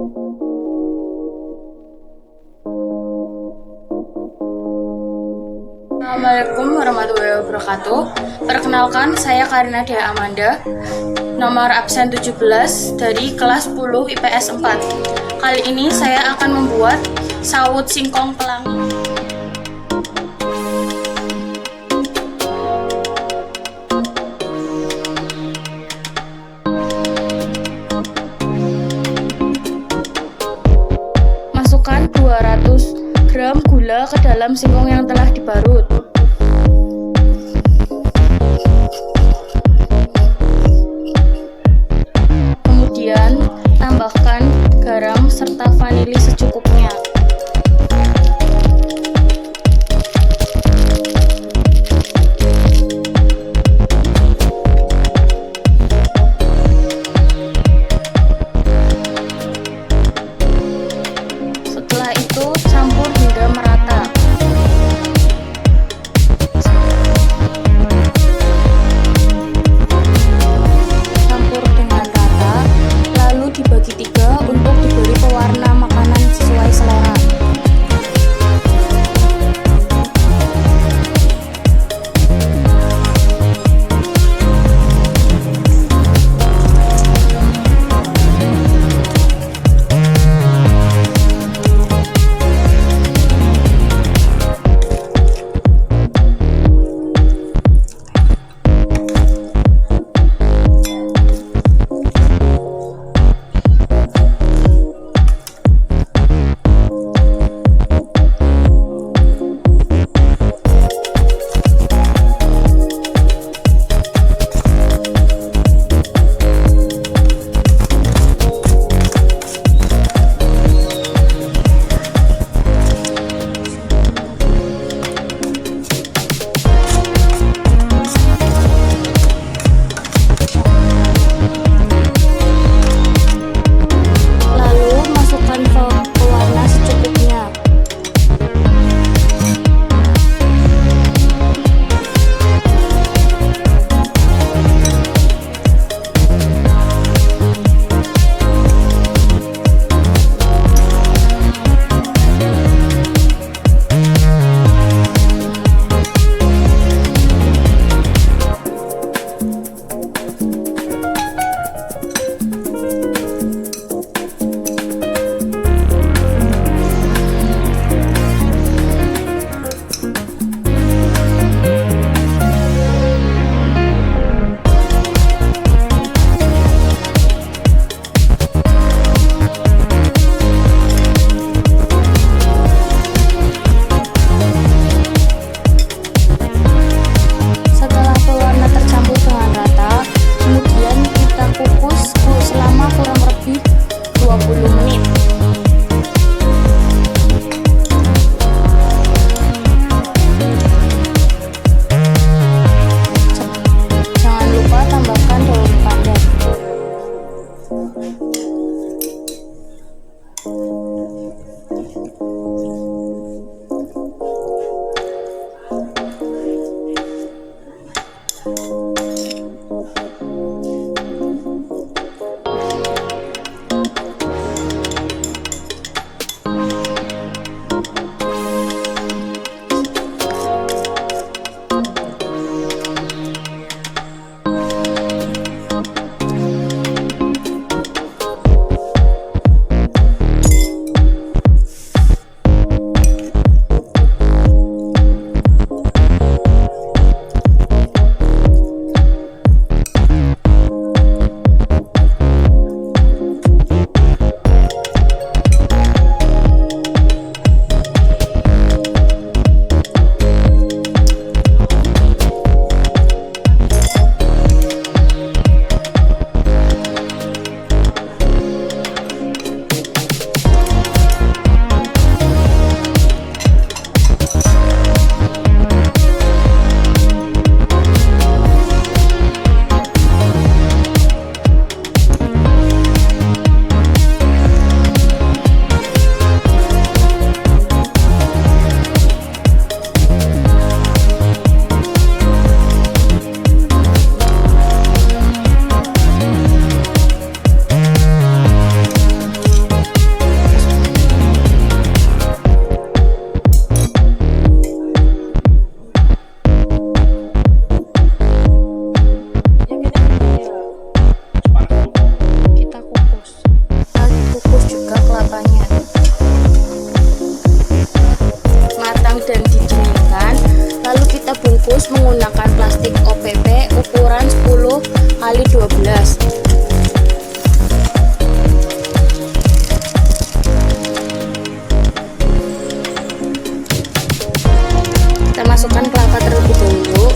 Assalamualaikum warahmatullahi wabarakatuh. Perkenalkan, saya Karina Dea Amanda, nomor absen 17 dari kelas 10 IPS 4. Kali ini saya akan membuat sawut singkong pelangi. Masukkan 200 gram gula ke dalam singkong yang telah diparut. Kemudian tambahkan garam serta vanili secukupnya. Setelah itu campur hingga merata. Campur dengan rata, lalu dibagi tiga untuk diberi pewarna makanan sesuai selera. Selama kurang lebih 20 menit. Jangan lupa tambahkan daun pandan. bungkus menggunakan plastik OPP ukuran 10 x 12. Kita masukkan kelapa terlebih dahulu.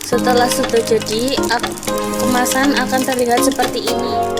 Setelah sudah jadi, kemasan akan terlihat seperti ini.